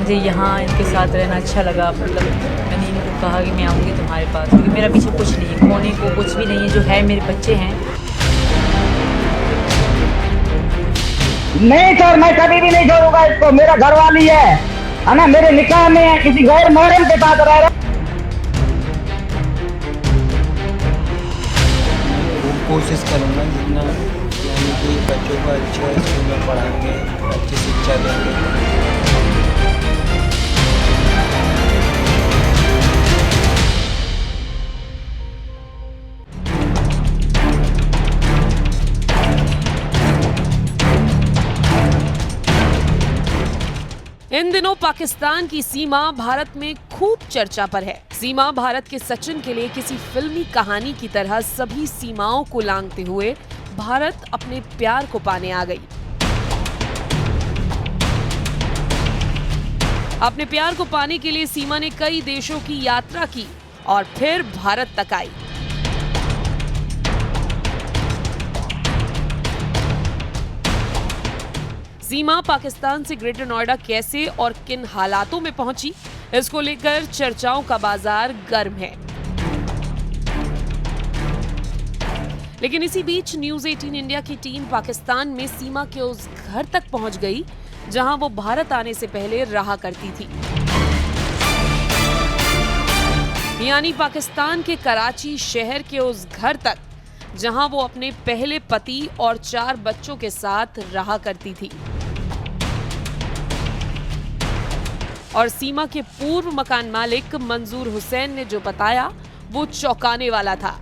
मुझे यहाँ इनके साथ रहना अच्छा लगा। मतलब मैंने इनको कहा कि मैं आऊँगी तुम्हारे पास, क्योंकि मेरा पीछे कुछ नहीं है, खोने को कुछ भी नहीं है। जो है मेरे बच्चे हैं। नहीं सर, मैं कभी भी नहीं छोड़ूंगा इसको। मेरा घरवाली है ना, मेरे निकाह में है, किसी गैर महरम के साथ रह रहा। कोशिश करूँगा जितना, यानी कि बच्चों को अच्छे स्कूल में पढ़ाएंगे, अच्छी शिक्षा देंगे। इन दिनों पाकिस्तान की सीमा भारत में खूब चर्चा पर है। सीमा भारत के सचिन के लिए किसी फिल्मी कहानी की तरह सभी सीमाओं को लांघते हुए भारत अपने प्यार को पाने आ गई। अपने प्यार को पाने के लिए सीमा ने कई देशों की यात्रा की और फिर भारत तक आई। सीमा पाकिस्तान से ग्रेटर नोएडा कैसे और किन हालातों में पहुंची, इसको लेकर चर्चाओं का बाजार गर्म है। लेकिन इसी बीच न्यूज 18 इंडिया की टीम पाकिस्तान में सीमा के उस घर तक पहुंच गई जहां वो भारत आने से पहले रहा करती थी, यानी पाकिस्तान के कराची शहर के उस घर तक जहां वो अपने पहले पति और 4 बच्चों के साथ रहा करती थी। और सीमा के पूर्व मकान मालिक मंजूर हुसैन ने जो बताया वो चौंकाने वाला था।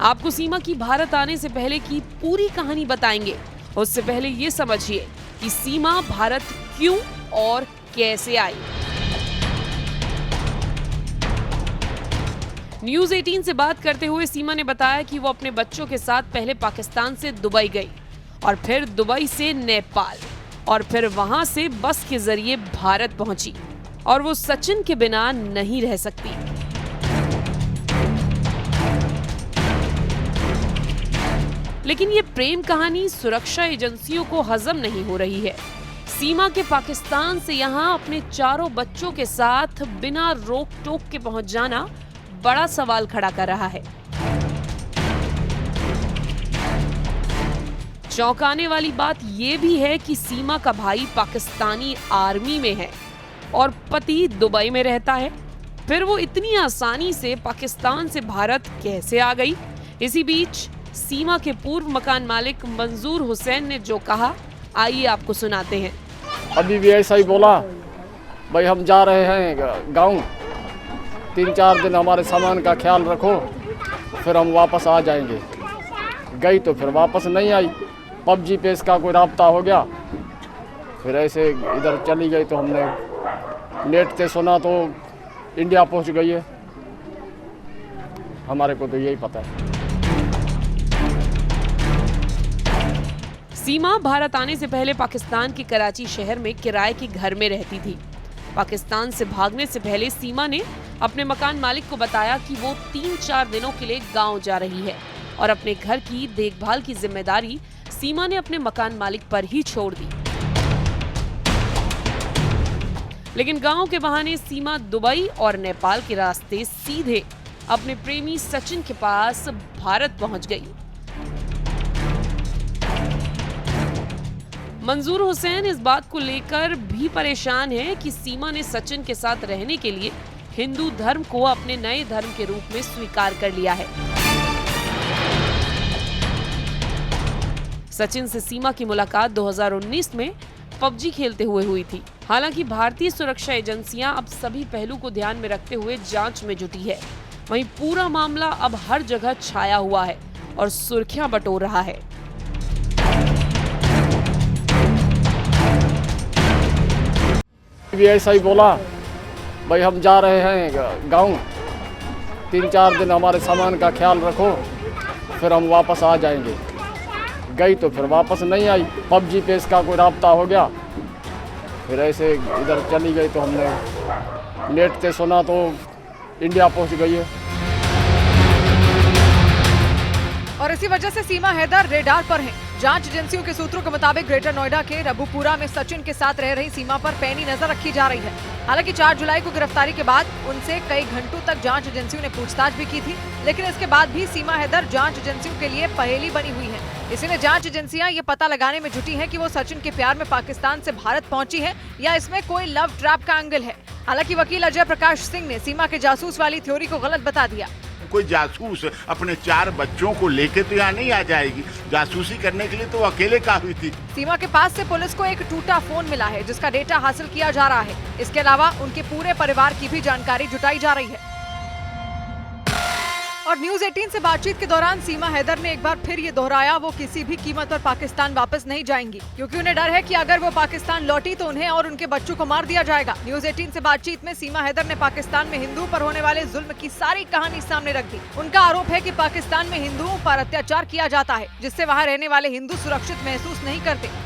आपको सीमा की भारत आने से पहले की पूरी कहानी बताएंगे। उससे पहले ये समझिए कि सीमा भारत क्यों और कैसे आई। न्यूज 18 से बात करते हुए सीमा ने बताया कि वो अपने बच्चों के साथ पहले पाकिस्तान से दुबई गई और फिर दुबई से नेपाल और फिर वहां से बस के जरिए भारत पहुंची और वो सचिन के बिना नहीं रह सकती। लेकिन ये प्रेम कहानी सुरक्षा एजेंसियों को हजम नहीं हो रही है। सीमा के पाकिस्तान से यहां अपने 4 बच्चों के साथ बिना रोक टोक के पहुंच जाना बड़ा सवाल खड़ा कर रहा है। चौंकाने वाली बात यह भी है कि सीमा का भाई पाकिस्तानी आर्मी में है और पति दुबई में रहता है। फिर वो इतनी आसानी से पाकिस्तान से भारत कैसे आ गई? इसी बीच सीमा के पूर्व मकान मालिक मंजूर हुसैन ने जो कहा, आइए आपको सुनाते हैं। अभी भी ऐसा ही बोला, भाई हम जा रहे हैं गाँव, 3-4 दिन हमारे सामान का ख्याल रखो, फिर हम वापस आ जाएंगे। गई तो फिर वापस नहीं आई। PUBG पे इसका कोई राब्ता हो गया, फिर ऐसे इधर चली गई तो हमने नेट से सुना तो इंडिया पहुंच गई है। हमारे को तो यही पता है। सीमा भारत आने से पहले पाकिस्तान के कराची शहर में किराए के घर में रहती थी। पाकिस्तान से भागने से पहले सीमा ने अपने मकान मालिक को बताया कि वो 3-4 दिनों के लिए गांव जा रही है और अपने घर की देखभाल की जिम्मेदारी सीमा ने अपने मकान मालिक पर ही छोड़ दी। लेकिन गांव के बहाने सीमा दुबई और नेपाल के रास्ते सीधे अपने प्रेमी सचिन के पास भारत पहुंच गई। मंजूर हुसैन इस बात को लेकर भी परेशान है कि सीमा ने सचिन के साथ रहने के लिए हिंदू धर्म को अपने नए धर्म के रूप में स्वीकार कर लिया है। सचिन से सीमा की मुलाकात 2019 में PUBG खेलते हुए हुई थी। हालांकि भारतीय सुरक्षा एजेंसियां अब सभी पहलू को ध्यान में रखते हुए जांच में जुटी है। वहीं पूरा मामला अब हर जगह छाया हुआ है और सुर्खियां बटोर रहा है। भी ऐसा ही बोला, भाई हम जा रहे हैं गाँव, 3-4 दिन हमारे सामान का ख्याल रखो, फिर हम वापस आ जाएंगे। गई तो फिर वापस नहीं आई। PUBG पे इसका कोई राब्ता हो गया, फिर ऐसे इधर चली गई तो हमने नेट से सुना तो इंडिया पहुंच गई है। और इसी वजह से सीमा हैदर रेडार पर हैं। जांच एजेंसियों के सूत्रों के मुताबिक ग्रेटर नोएडा के रबुपुरा में सचिन के साथ रह रही सीमा पर पैनी नजर रखी जा रही है। हालांकि 4 जुलाई को गिरफ्तारी के बाद उनसे कई घंटों तक जांच एजेंसियों ने पूछताछ भी की थी, लेकिन इसके बाद भी सीमा हैदर जांच एजेंसियों के लिए पहेली बनी हुई है। इसीलिए जांच एजेंसियां ये पता लगाने में जुटी हैं कि वो सचिन के प्यार में पाकिस्तान से भारत पहुंची हैं या इसमें कोई लव ट्रैप का एंगल है। हालांकि वकील अजय प्रकाश सिंह ने सीमा के जासूस वाली थ्योरी को गलत बता दिया। कोई जासूस अपने 4 बच्चों को लेके तो यहाँ नहीं आ जाएगी। जासूसी करने के लिए तो अकेले काफी थी। सीमा के पास से पुलिस को एक टूटा फोन मिला है जिसका डेटा हासिल किया जा रहा है। इसके अलावा उनके पूरे परिवार की भी जानकारी जुटाई जा रही है। और न्यूज 18 से बातचीत के दौरान सीमा हैदर ने एक बार फिर ये दोहराया, वो किसी भी कीमत पर पाकिस्तान वापस नहीं जाएंगी, क्योंकि उन्हें डर है कि अगर वो पाकिस्तान लौटी तो उन्हें और उनके बच्चों को मार दिया जाएगा। न्यूज 18 से बातचीत में सीमा हैदर ने पाकिस्तान में हिंदुओं पर होने वाले जुल्म की सारी कहानी सामने रख दी। उनका आरोप है कि पाकिस्तान में हिंदुओं पर अत्याचार किया जाता है, जिससे वहाँ रहने वाले हिंदू सुरक्षित महसूस नहीं करते।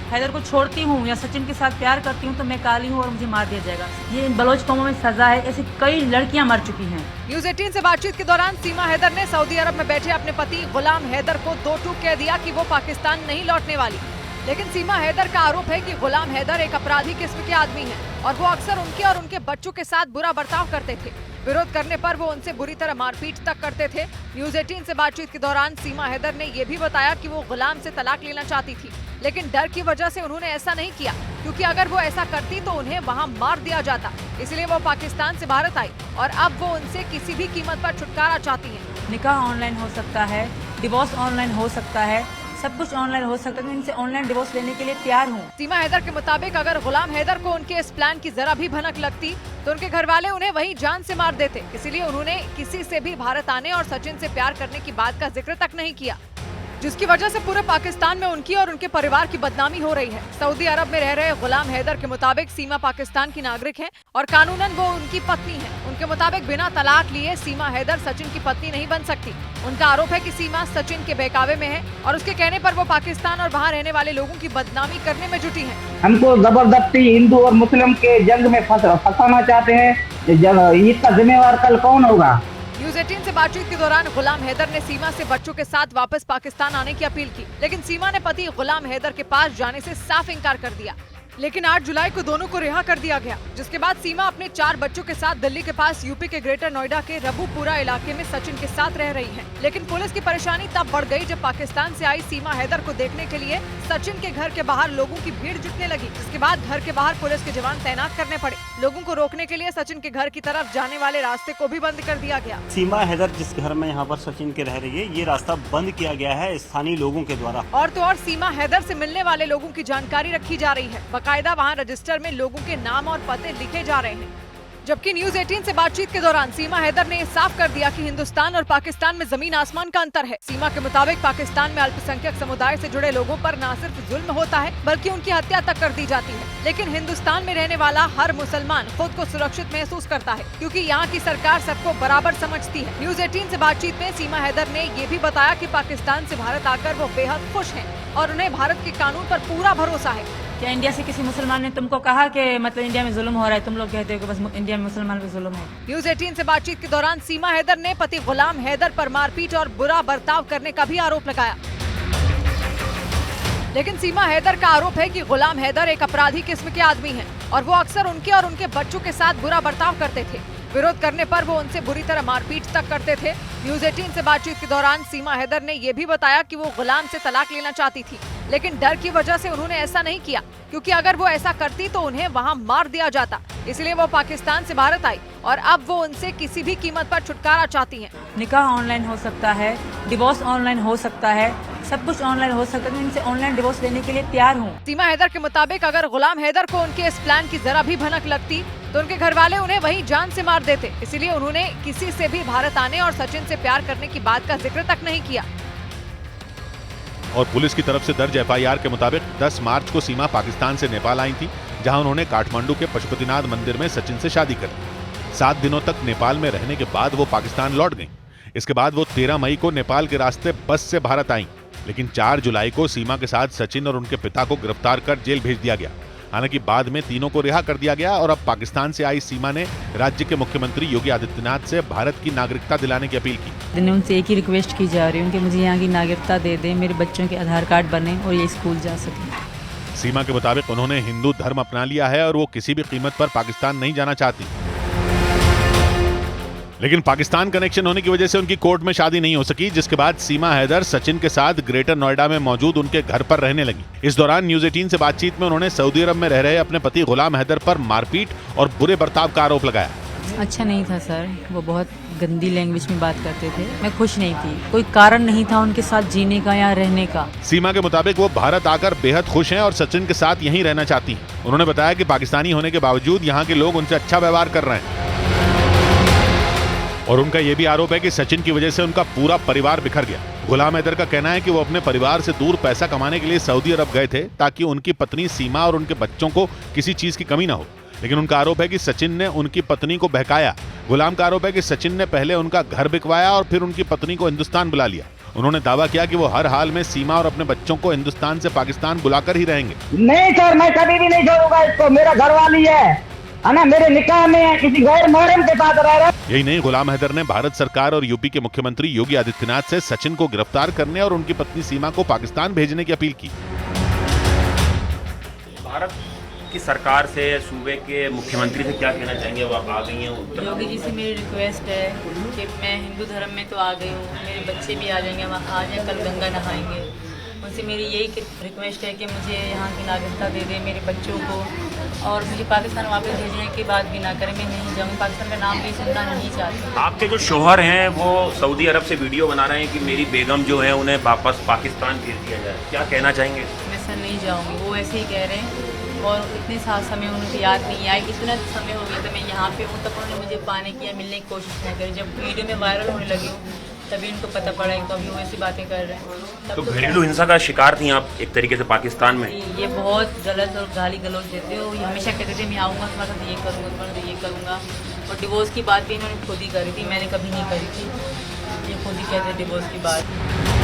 हैदर को छोड़ती हूँ या सचिन के साथ प्यार करती हूँ तो मैं काली हूँ और मुझे मार दिया जाएगा। ये इन बलोच कौमों में सजा है। ऐसी कई लड़कियाँ मर चुकी हैं। न्यूज 18 से बातचीत के दौरान सीमा हैदर ने सऊदी अरब में बैठे अपने पति गुलाम हैदर को 2 टूक कह दिया कि वो पाकिस्तान नहीं लौटने वाली। लेकिन सीमा हैदर का आरोप है कि गुलाम हैदर एक अपराधी किस्म के आदमी हैं और वो अक्सर उनके और उनके बच्चों के साथ बुरा बर्ताव करते थे। विरोध करने पर वो उनसे बुरी तरह मारपीट तक करते थे। न्यूज 18 से बातचीत के दौरान सीमा हैदर ने ये भी बताया कि वो गुलाम से तलाक लेना चाहती थी, लेकिन डर की वजह से उन्होंने ऐसा नहीं किया, क्योंकि अगर वो ऐसा करती तो उन्हें वहाँ मार दिया जाता। इसलिए वो पाकिस्तान से भारत आई और अब वो उनसे किसी भी कीमत पर छुटकारा चाहती हैं। निकाह ऑनलाइन हो सकता है, डिवोर्स ऑनलाइन हो सकता है, सब कुछ ऑनलाइन हो सकता है। मैं इनसे ऑनलाइन डिवोर्स लेने के लिए तैयार हूँ। सीमा हैदर के मुताबिक अगर गुलाम हैदर को उनके इस प्लान की जरा भी भनक लगती तो उनके घर वाले उन्हें वहीं जान से मार देते। इसीलिए उन्होंने किसी से भी भारत आने और सचिन से प्यार करने की बात का जिक्र तक नहीं किया, जिसकी वजह से पूरे पाकिस्तान में उनकी और उनके परिवार की बदनामी हो रही है। सऊदी अरब में रह रहे गुलाम हैदर के मुताबिक सीमा पाकिस्तान की नागरिक है और कानूनन वो उनकी पत्नी है। उनके मुताबिक बिना तलाक लिए सीमा हैदर सचिन की पत्नी नहीं बन सकती। उनका आरोप है कि सीमा सचिन के बहकावे में है और उसके कहने पर वो पाकिस्तान और वहाँ रहने वाले लोगों की बदनामी करने में जुटी है। हमको जबरदस्ती हिंदू और मुस्लिम के जंग में फंसाना चाहते हैं। इसका जिम्मेवार कल कौन होगा? न्यूज 18 से बातचीत के दौरान गुलाम हैदर ने सीमा से बच्चों के साथ वापस पाकिस्तान आने की अपील की, लेकिन सीमा ने पति गुलाम हैदर के पास जाने से साफ इनकार कर दिया। लेकिन 8 जुलाई को दोनों को रिहा कर दिया गया, जिसके बाद सीमा अपने 4 बच्चों के साथ दिल्ली के पास यूपी के ग्रेटर नोएडा के रबुपुरा इलाके में सचिन के साथ रह रही हैं। लेकिन पुलिस की परेशानी तब बढ़ गई जब पाकिस्तान से आई सीमा हैदर को देखने के लिए सचिन के घर के बाहर लोगों की भीड़ जुटने लगी, जिसके बाद घर के बाहर पुलिस के जवान तैनात करने पड़े। लोगों को रोकने के लिए सचिन के घर की तरफ जाने वाले रास्ते को भी बंद कर दिया गया। सीमा हैदर जिस घर में यहाँ पर सचिन के रह रही है, ये रास्ता बंद किया गया है स्थानीय लोगों के द्वारा। और तो और सीमा हैदर से मिलने वाले लोगों की जानकारी रखी जा रही है। बाकायदा वहाँ रजिस्टर में लोगों के नाम और पते लिखे जा रहे हैं। जबकि न्यूज 18 से बातचीत के दौरान सीमा हैदर ने साफ कर दिया कि हिंदुस्तान और पाकिस्तान में जमीन आसमान का अंतर है। सीमा के मुताबिक पाकिस्तान में अल्पसंख्यक समुदाय से जुड़े लोगों पर न सिर्फ जुल्म होता है बल्कि उनकी हत्या तक कर दी जाती है, लेकिन हिंदुस्तान में रहने वाला हर मुसलमान खुद को सुरक्षित महसूस करता है, क्योंकि यहाँ की सरकार सबको बराबर समझती है। न्यूज 18 से बातचीत में सीमा हैदर ने ये भी बताया कि पाकिस्तान से भारत आकर वो बेहद खुश हैं और उन्हें भारत के कानून पर पूरा भरोसा है। क्या इंडिया से किसी मुसलमान ने तुमको कहा कि मतलब इंडिया में जुल्म हो रहा है? तुम लोग कहते हो कि बस इंडिया में मुसलमान पे जुल्म है। न्यूज 18 से बातचीत के दौरान सीमा हैदर ने पति गुलाम हैदर पर मारपीट और बुरा बर्ताव करने का भी आरोप लगाया। लेकिन सीमा हैदर का आरोप है कि गुलाम हैदर एक अपराधी किस्म के आदमी हैं और वो अक्सर उनके और उनके बच्चों के साथ बुरा बर्ताव करते थे। विरोध करने पर वो उनसे बुरी तरह मारपीट तक करते थे। न्यूज 18 से बातचीत के दौरान सीमा हैदर ने ये भी बताया कि वो गुलाम से तलाक लेना चाहती थी, लेकिन डर की वजह से उन्होंने ऐसा नहीं किया, क्योंकि अगर वो ऐसा करती तो उन्हें वहाँ मार दिया जाता। इसलिए वो पाकिस्तान से भारत आई और अब वो उनसे किसी भी कीमत पर छुटकारा चाहती हैं। निकाह ऑनलाइन हो सकता है, डिवोर्स ऑनलाइन हो सकता है, सब कुछ ऑनलाइन हो सकता है। मैं इनसे ऑनलाइन डिवोर्स लेने के लिए तैयार हूँ। सीमा हैदर के मुताबिक अगर गुलाम हैदर को उनके इस प्लान की जरा भी भनक लगती तो उनके घर वाले उन्हें वहीं जान से मार देते। इसीलिए उन्होंने किसी से भी भारत आने और सचिन से प्यार करने की बात का जिक्र तक नहीं किया। और पुलिस की तरफ से दर्ज एफआईआर के मुताबिक 10 मार्च को सीमा पाकिस्तान से नेपाल आई थी, जहां उन्होंने काठमांडू के पशुपतिनाथ मंदिर में सचिन से शादी कर ली। 7 दिनों तक नेपाल में रहने के बाद वो पाकिस्तान लौट गईं। इसके बाद वो 13 मई को नेपाल के रास्ते बस से भारत आईं, लेकिन 4 जुलाई को सीमा के साथ सचिन और उनके पिता को गिरफ्तार कर जेल भेज दिया गया। हालांकि बाद में तीनों को रिहा कर दिया गया और अब पाकिस्तान से आई सीमा ने राज्य के मुख्यमंत्री योगी आदित्यनाथ से भारत की नागरिकता दिलाने की अपील की। मैंने उनसे एक ही रिक्वेस्ट की जा रही हूँ कि मुझे यहाँ की नागरिकता दे दें, मेरे बच्चों के आधार कार्ड बने और ये स्कूल जा सकें। सीमा के मुताबिक उन्होंने हिंदू धर्म अपना लिया है और वो किसी भी कीमत पर पाकिस्तान नहीं जाना चाहती, लेकिन पाकिस्तान कनेक्शन होने की वजह से उनकी कोर्ट में शादी नहीं हो सकी, जिसके बाद सीमा हैदर सचिन के साथ ग्रेटर नोएडा में मौजूद उनके घर पर रहने लगी। इस दौरान न्यूज 18 से बातचीत में उन्होंने सऊदी अरब में रह रहे अपने पति गुलाम हैदर पर मारपीट और बुरे बर्ताव का आरोप लगाया। अच्छा नहीं था सर, वो बहुत गंदी लैंग्वेज में बात करते थे, मैं खुश नहीं थी, कोई कारण नहीं था उनके साथ जीने का या रहने का। सीमा के मुताबिक वो भारत आकर बेहद खुश हैं और सचिन के साथ यहीं रहना चाहती हैं। उन्होंने बताया कि पाकिस्तानी होने के बावजूद यहाँ के लोग उनसे अच्छा व्यवहार कर रहे हैं और उनका यह भी आरोप है कि सचिन की वजह से उनका पूरा परिवार बिखर गया। गुलाम हैदर का कहना है कि वो अपने परिवार से दूर पैसा कमाने के लिए सऊदी अरब गए थे ताकि उनकी पत्नी सीमा और उनके बच्चों को किसी चीज की कमी ना हो, लेकिन उनका आरोप है कि सचिन ने उनकी पत्नी को बहकाया। गुलाम का आरोप है कि सचिन ने पहले उनका घर बिकवाया और फिर उनकी पत्नी को हिंदुस्तान बुला लिया। उन्होंने दावा किया कि वो हर हाल में सीमा और अपने बच्चों को हिंदुस्तान से पाकिस्तान बुलाकर ही रहेंगे। नहीं सर, मैं कभी भी नहीं छोड़ूंगा इसको, मेरा घर वाली है ना, मेरे निकाह में किसी गैर महरम के साथ रह रहा है। यही नहीं, गुलाम हैदर ने भारत सरकार और यूपी के मुख्यमंत्री योगी आदित्यनाथ से सचिन को गिरफ्तार करने और उनकी पत्नी सीमा को पाकिस्तान भेजने की अपील की। भारत की सरकार से, सूबे के मुख्यमंत्री से क्या कहना चाहेंगे? अब आप आ गई हैं योगी जी से मेरी रिक्वेस्ट है कि मैं हिंदू धर्म में तो आ गई हूँ, मेरे बच्चे भी आ जाएंगे, वहाँ आ जाए, कल गंगा नहाएंगे। उनसे मेरी यही रिक्वेस्ट है कि मुझे यहाँ की नागरिकता दे दें मेरे बच्चों को, और मुझे पाकिस्तान वापस भेजने की बात भी ना करें। मैं नहीं जाऊँगी, पाकिस्तान का नाम भी सुनना नहीं चाहती। आपके जो शोहर हैं वो सऊदी अरब से वीडियो बना रहे हैं कि मेरी बेगम जो है उन्हें वापस पाकिस्तान भेज दिया जाए, क्या कहना चाहेंगे? मैं सर नहीं जाऊँगी, वो ऐसे ही कह रहे हैं और इतने साल समय उनको याद नहीं आया, इतना समय हो गया था मैं यहाँ पे हूँ, तब उन्होंने मुझे पाने की या मिलने की कोशिश नहीं करी। जब वीडियो में वायरल होने लगी हूँ तभी उनको पता पड़ा है, तो अभी वो ऐसी बातें कर रहे हैं। तो घरेलू हिंसा का शिकार थी आप एक तरीके से पाकिस्तान में? ये बहुत गलत और गाली गलौज देते हो। ये हमेशा कहते थे मैं आऊँगा तुम्हारे साथ ये करूँगा, तुम्हारे साथ ये करूँगा, और डिवोर्स की बात भी इन्होंने खुद ही करी थी, मैंने कभी नहीं करी थी। ये खुद ही कहते डिवोर्स की बात।